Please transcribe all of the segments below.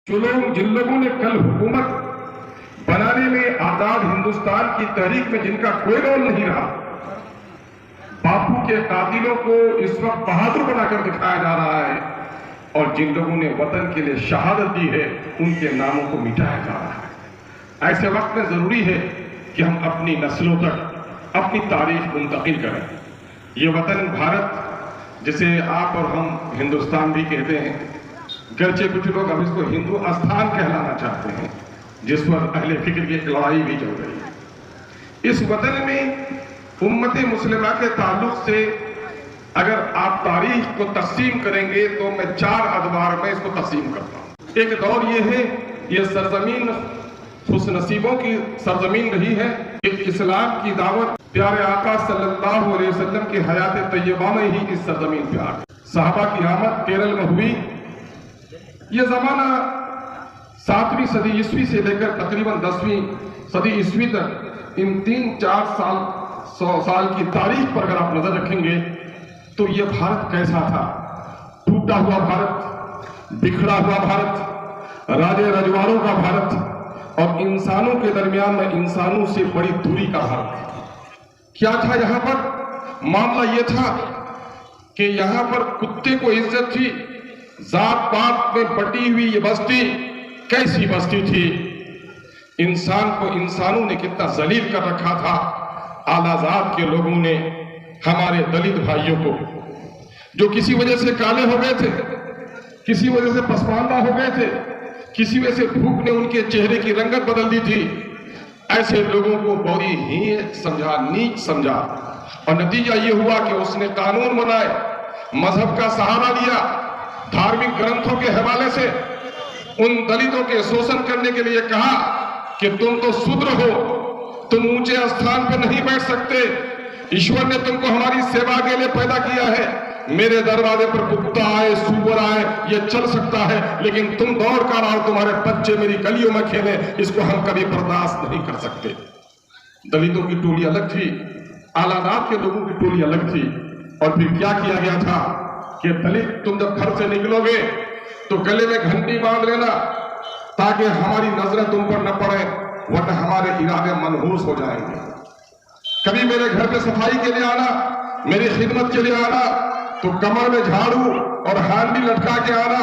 जिन लोगों ने कल हुकूमत बनाने में आजाद हिंदुस्तान की तहरीक में जिनका कोई रोल नहीं रहा, बापू के कातिलों को इस वक्त बहादुर बनाकर दिखाया जा रहा है और जिन लोगों ने वतन के लिए शहादत दी है उनके नामों को मिटाया जा रहा है। ऐसे वक्त में जरूरी है कि हम अपनी नस्लों तक अपनी तारीख मुंतकिल करें। ये वतन भारत, जिसे आप और हम हिंदुस्तान भी कहते हैं, गर्चे कुछ लोग अब इसको हिंदू स्थान कहलाना चाहते हैं, जिस पर अहले फिक्र की एक लड़ाई भी चल रही है। इस वतन में उम्मत मुस्लिमा के ताल्लुक से अगर आप तारीख को तकसीम करेंगे तो मैं 4 अदवार में इसको तकसीम करता हूं। एक दौर ये है, ये सरजमीन खुशनसीबों की सरजमीन रही है। इस्लाम की दावत प्यारे आका सल्लल्लाहु अलैहि वसल्लम की हयात तैयबा में ही इस सरजमीन पे आ गई। साहबा की आमद केरल में हुई। यह जमाना 7वीं सदी ईस्वी से लेकर तकरीबन 10वीं सदी ईस्वी तक, इन 3-4 साल की तारीख पर अगर आप नजर रखेंगे तो यह भारत कैसा था। टूटा हुआ भारत, बिखरा हुआ भारत, राजे रजवाड़ों का भारत और इंसानों के दरमियान में इंसानों से बड़ी दूरी का भारत। क्या था यहां पर? मामला यह था कि यहां पर कुत्ते को इज्जत थी। जात पात में बटी हुई ये बस्ती कैसी बस्ती थी। इंसान को इंसानों ने कितना जलील कर रखा था। आलाजात के लोगों ने हमारे दलित भाइयों को, जो किसी वजह से काले हो गए थे, किसी वजह से पसमानदा हो गए थे, किसी वजह से भूख ने उनके चेहरे की रंगत बदल दी थी, ऐसे लोगों को बड़ी ही समझा, नीच समझा और नतीजा ये हुआ कि उसने कानून बनाए, मजहब का सहारा लिया, धार्मिक ग्रंथों के हवाले से उन दलितों के शोषण करने के लिए कहा कि तुम तो शूद्र हो, तुम ऊंचे स्थान पर नहीं बैठ सकते, ईश्वर ने तुमको हमारी सेवा के लिए पैदा किया है। मेरे दरवाजे पर कुत्ता आए, सूअर आए, ये चल सकता है, लेकिन तुम दौड़ कर आओ, तुम्हारे बच्चे मेरी गलियों में खेले, इसको हम कभी बर्दाश्त नहीं कर सकते। दलितों की टोली अलग थी, आलादात के लोगों की टोली अलग थी। और फिर क्या किया गया था कि दलित, तुम जब घर से निकलोगे तो गले में घंटी बांध लेना ताकि हमारी नजरें तुम पर न पड़े, वरना हमारे इरादे मनहूस हो जाएंगे। कभी मेरे घर पे सफाई के लिए आना, मेरी खिदमत के लिए आना तो कमर में झाड़ू और हांडी लटका के आना।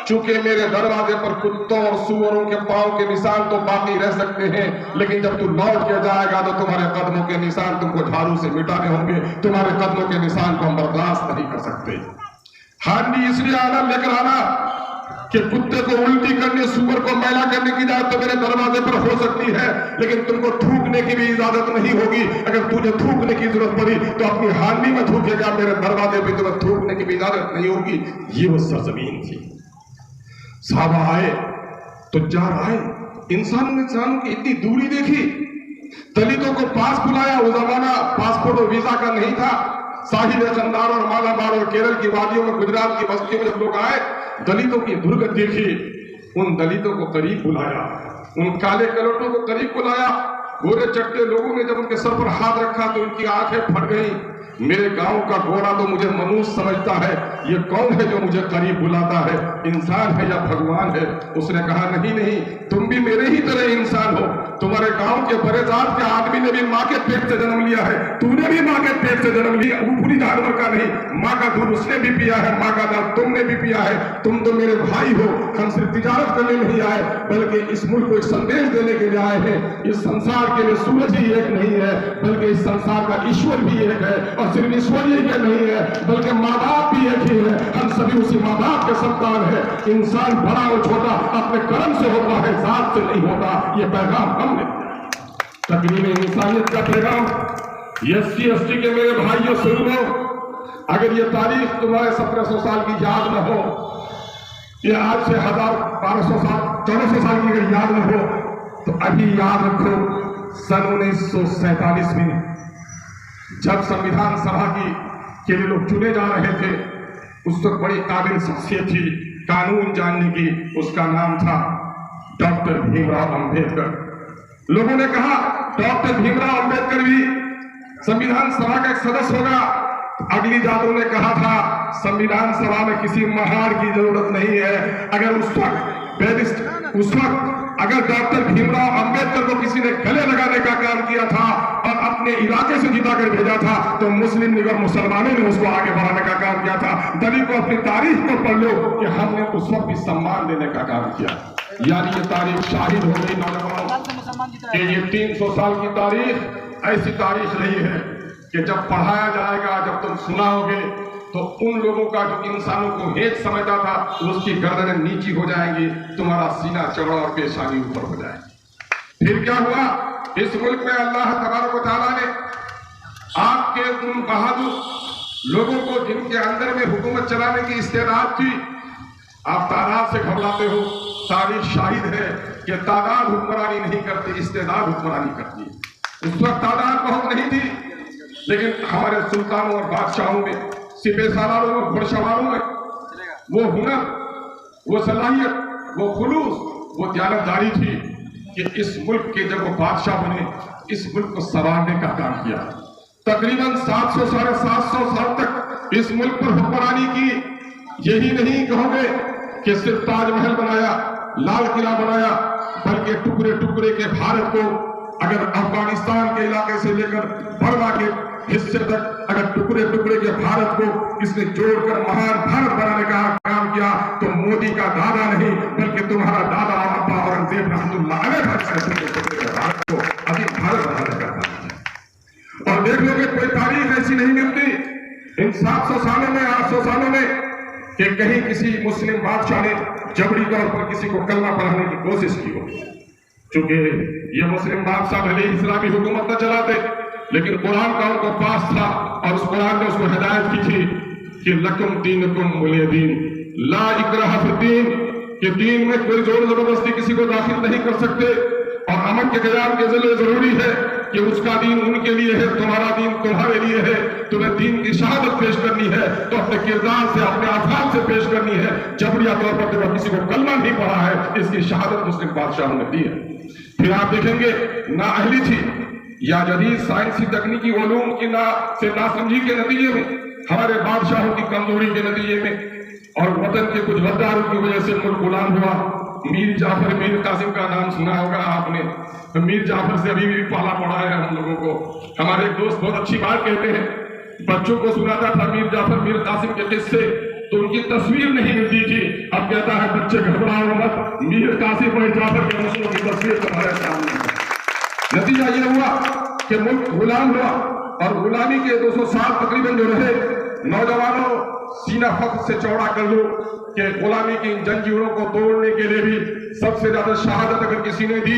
चूंकि मेरे दरवाजे पर कुत्तों और सुअरों के पांव के निशान तो बाकी रह सकते हैं, लेकिन जब तू लौट के जाएगा तो तुम्हारे कदमों के निशान तुमको झाड़ू से मिटाने होंगे। तुम्हारे कदमों के निशान को हम बर्दाश्त नहीं कर सकते। हांडी इसलिए आना लेकर आना कि कुत्ते को उल्टी करने, सुअर को मैला करने की इजाजत तो मेरे दरवाजे पर हो सकती है, लेकिन तुमको थूकने की भी इजाजत नहीं होगी। अगर तुझे थूकने की जरूरत पड़ी तो अपनी हांडी में थूकेगा, मेरे दरवाजे पर तुम्हें थूकने की भी इजाजत नहीं होगी। ये वो सरजमीन थी। साहबा आए तो जार आए, इंसानों की इतनी दूरी देखी। दलितों को पास बुलाया। उस जमाना पासपोर्ट और वीजा का नहीं था। साहिल चंदार और मालाबार और केरल की वादियों में, गुजरात की बस्तियों में जब लोग आए, दलितों की दुर्गत देखी, उन दलितों को करीब बुलाया, उन काले कलटों को करीब बुलाया। गोरे चट्टे लोगों ने जब उनके सर पर हाथ रखा तो उनकी आंखें फट गई। मेरे गांव का गोरा तो मुझे मनुष्य समझता है, ये कौन है जो मुझे करीब बुलाता है? इंसान है या भगवान है? उसने कहा नहीं नहीं, तुम भी मेरे ही तरह इंसान हो। तुम्हारे गांव के बड़े जात के आदमी ने भी माँ के पेट से जन्म लिया है, तूने भी माँ के पेट से जन्म लिया। ऊपरी जानवर का नहीं, माँ का दूध उसने भी पिया है, माँ का दूध तुमने भी पिया है। तुम तो मेरे भाई हो। हम सिर्फ तिजारत करने नहीं आए, बल्कि इस मुल्क को एक संदेश देने के लिए आए हैं। इस संसार के लिए सूरज ही एक नहीं है, बल्कि इस संसार का ईश्वर भी एक है। और सिर्फ ईश्वर ही का नहीं है, बल्कि माँ बाप भी एक ही है। हम सभी उसी माँ बाप के संतान है। इंसान बड़ा और छोटा अपने कर्म से होता है, जात से नहीं होता। ये पैगाम हमने तकरीबन इंसानियत का पैगाम SC/ST के मेरे भाइयों सुन लो। अगर ये तारीख तुम्हारे 1700 साल की याद न हो, ये आज से 1200 साल 1400 साल की अगर याद न हो, तो अभी याद रखो सन 1947 में जब संविधान सभा के लिए लोग चुने जा रहे थे, उस वक्त बड़ी काबिल शख्सियत थी कानून जानने की। उसका नाम था डॉक्टर भीमराव अंबेडकर। लोगों ने कहा डॉक्टर भीमराव अंबेडकर भी संविधान सभा का एक सदस्य होगा। अगली जातों ने कहा था संविधान सभा में किसी महार की जरूरत नहीं है। अगर उस वक्त बैरिस्टर उस वक्त अगर डॉक्टर भीमराव अंबेडकर को किसी ने गले लगाने का काम किया था और अपने इलाके से जिताकर भेजा था, तो मुस्लिम लीग और मुसलमानों ने उसको आगे बढ़ाने का काम किया था। दलित को अपनी तारीख को पढ़ लो कि हमने उस वक्त भी सम्मान देने का काम किया। यानी ये तारीख शाहिद हो गई नौजवानों कि ये 300 साल की तारीख ऐसी तारीख नहीं है कि जब पढ़ाया जाएगा, जब तुम सुनाओगे तो उन लोगों का जो इंसानों को हेच समझता था उसकी गर्दनें नीची हो जाएंगी, तुम्हारा सीना चौड़ा और पेशानी ऊपर हो जाएगी। फिर क्या हुआ? इस मुल्क में अल्लाह तबारक व तआला ने आपके उन बहादुर लोगों को जिनके अंदर में हुकूमत चलाने की इस्तेदाद थी, आप तादाद से घबराते हो। तारीख शाहिद है कि तादाद हुक्मरानी नहीं करती, इस्तेदाद हुक्मरानी करती है। उस वक्त तादाद बहुत नहीं थी, लेकिन हमारे सुल्तानों और बादशाहों में, सिपह सालारों और घुड़सवारों में वो हुनर, वो सलाहियत, वो खुलूस, वो दयानतदारी थी कि इस मुल्क के जब वो बादशाह बने, इस मुल्क को संवारने का काम किया। तकरीबन 700 साढ़े 700 साल तक इस मुल्क पर हुक्मरानी की। यही नहीं कहोगे कि सिर्फ ताजमहल बनाया, लाल किला बनाया, बल्कि टुकड़े टुकड़े के भारत को, अगर अफगानिस्तान के इलाके से लेकर बर्मा के हिस्से तक अगर टुकड़े टुकड़े के भारत को इसने जोड़कर महान भारत बनाने का काम किया, तो मोदी का दादा नहीं बल्कि तुम्हारा दादा और अब्बा औरंगजेब रहमतुल्लाह अलैह भारत को अभी भारत बनाने का काम किया। और देख लोगे कोई तारीख ऐसी नहीं मिलती इन 700 सालों में, 800 सालों में कि कहीं किसी मुस्लिम बादशाह ने जबरी तौर पर किसी को कलमा पढ़ाने की कोशिश की हो। चूंकि ये मुस्लिम बादशाह भले इस्लामी हुकूमत न चलाते, लेकिन कुरान का उनको पास था और उस कुरान ने उसको हिदायत की थी कि लकुम दीनुकुम वलिय दीन, ला इक्राह फिद्दीन, कि दीन में कोई जोर जबरदस्ती किसी को दाखिल नहीं कर सकते। और अमन के क़याम के लिए जरूरी है कि उसका दीन उनके लिए है, तुम्हारा दीन तुम्हारे लिए है। तुम्हें दीन की शहादत पेश करनी है तो अपने किरदार से, अपने अफ़आल से पेश करनी है। जबरिया तौर पर जब किसी को कलमा नहीं पढ़ा है, इसकी शहादत मुस्लिम बादशाहों ने दी है। फिर आप देखेंगे नाअहली थी या जदीद साइंसी तकनीकी उलूम की नासमझी के नतीजे में, हमारे बादशाहों की कमजोरी के नतीजे में और वतन के कुछ गद्दारों की वजह से मुल्क गुलाम हुआ। मीर जाफर, मीर कासिम का नाम सुना होगा आपने। तो मीर जाफर से अभी भी पाला पड़ा है हम लोगों को। हमारे एक दोस्त बहुत अच्छी बात कहते हैं, बच्चों को सुनाता था मीर जाफर, मीर कासिम के किस्से, तो उनकी तस्वीर नहीं मिलती थी। अब कहता है बच्चे घबराओ मत, मीर कासिम और जाफर के नस्लों की तस्वीर तुम्हारे सामने है। नतीजा यह हुआ कि मुल्क गुलाम हुआ और गुलामी के 200 साल तकरीबन जो रहे, नौजवानों सीना फख्र से चौड़ा कर लो कि गुलामी की इन जंजीरों को तोड़ने के लिए भी सबसे ज्यादा शहादत अगर किसी ने दी,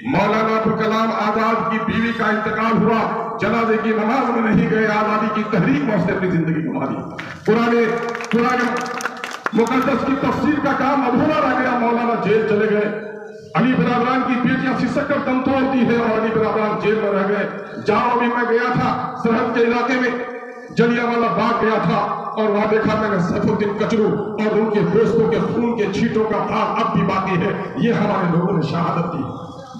मौलाना अबुल कलाम आजाद की बीवी का इंतकाल हुआ, जनाजे की नमाज में नहीं गए, आजादी की तहरीक में उसने अपनी जिंदगी गुमा दी। पुराने मुकद्दस की तफसीर का काम अधूरा रह गया, मौलाना जेल चले गए। अली बिरादरान की बेटियां सिसक कर दम तोड़ती है और अली बिरादरान जेल में रह गए। जाओ भी मैं गया था सरहद के इलाके में, जलियांवाला बाग गया था और वहां देखा मैंने सैफुद्दीन कचरू और उनके दोस्तों के खून के छींटों का दाग अब भी बाकी है। ये हमारे लोगों ने शहादत दी।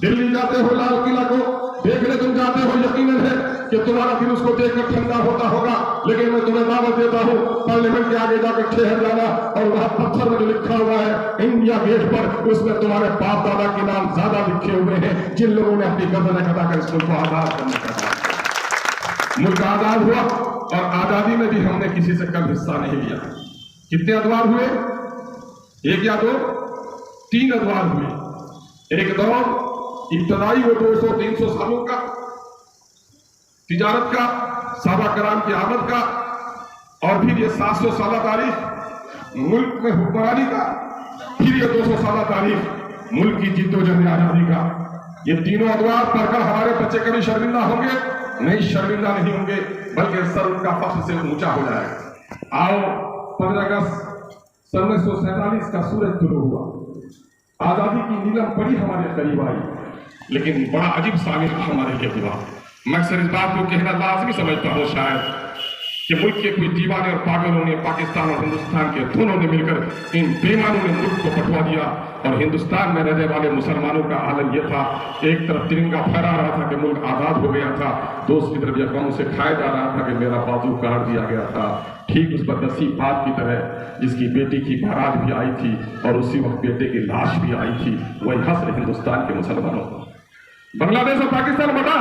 दिल्ली जाते हो, लाल किला को देखने तुम जाते हो, यकीनन है कि तुम्हारा दिल उसको देखकर ठंडा होता होगा, लेकिन मैं तुम्हें दावत देता हूँ पार्लियामेंट के आगे जाकर ठहर जाना और वहां पत्थर में जो लिखा हुआ है इंडिया गेट पर, उसमें तुम्हारे बाप दादा के नाम ज्यादा लिखे हुए हैं जिन लोगों ने अपनी गर्दनें कटाकर इस मुल्क को आजाद करने का काम। मुल्क आजाद हुआ और आजादी में भी हमने किसी से कम हिस्सा नहीं लिया। कितने अदवार हुए? एक या दो? 3 अदवार हुए। एक दौर इब्तदाई वो 200-300 सालों का तिजारत का, साहबा कराम की आमद का, और फिर ये 700 साल तारीख मुल्क में हुक्मरानी का, फिर ये 200 साल तारीख मुल्क की जिद्दोजहद आजादी का। ये तीनों अदवार पढ़कर हमारे बच्चे कभी शर्मिंदा होंगे? नहीं, शर्मिंदा नहीं होंगे, बल्कि सर उनका फख्र से ऊंचा हो जाएगा। आओ 15 अगस्त 1947 का सूरज तुलू हुआ, आजादी की नीलम पड़ी हमारे करीब आई, लेकिन बड़ा अजीब सामिल हमारे लिए हुआ। मैं अक्सर इस बात को कहना लाजमी समझता हूँ शायद कि मुल्क के कुछ दीवाने और पागलों ने, पाकिस्तान और हिंदुस्तान के दोनों ने मिलकर इन बेईमानों ने मुल्क को बंटवा दिया। और हिंदुस्तान में रहने वाले मुसलमानों का आलम यह था, एक तरफ तिरंगा फहरा रहा था कि मुल्क आजाद हो गया था, दूसरी तरफ यह कौम से खाया जा रहा था कि मेरा बाजू काट दिया गया था। ठीक उस बदनसीब बात की तरह जिसकी बेटी की बारात भी आई थी और उसी वक्त बेटे की लाश भी आई थी, वही हंस रहे हिंदुस्तान के मुसलमानों को। बांग्लादेश और पाकिस्तान बटा,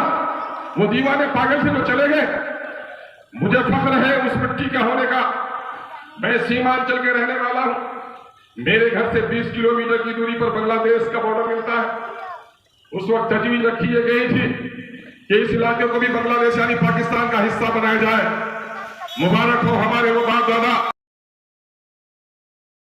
वो दीवाने पागल थे जो चले गए। मुझे फख्र है उस मिट्टी का होने का। मैं सीमांचल के रहने वाला हूं। मेरे घर से 20 किलोमीटर की दूरी पर बांग्लादेश का बॉर्डर मिलता है। उस वक्त तजवीज रखी गई थी कि इस इलाके को भी बांग्लादेश यानी पाकिस्तान का हिस्सा बनाया जाए। मुबारक हो हमारे वो बाप दादा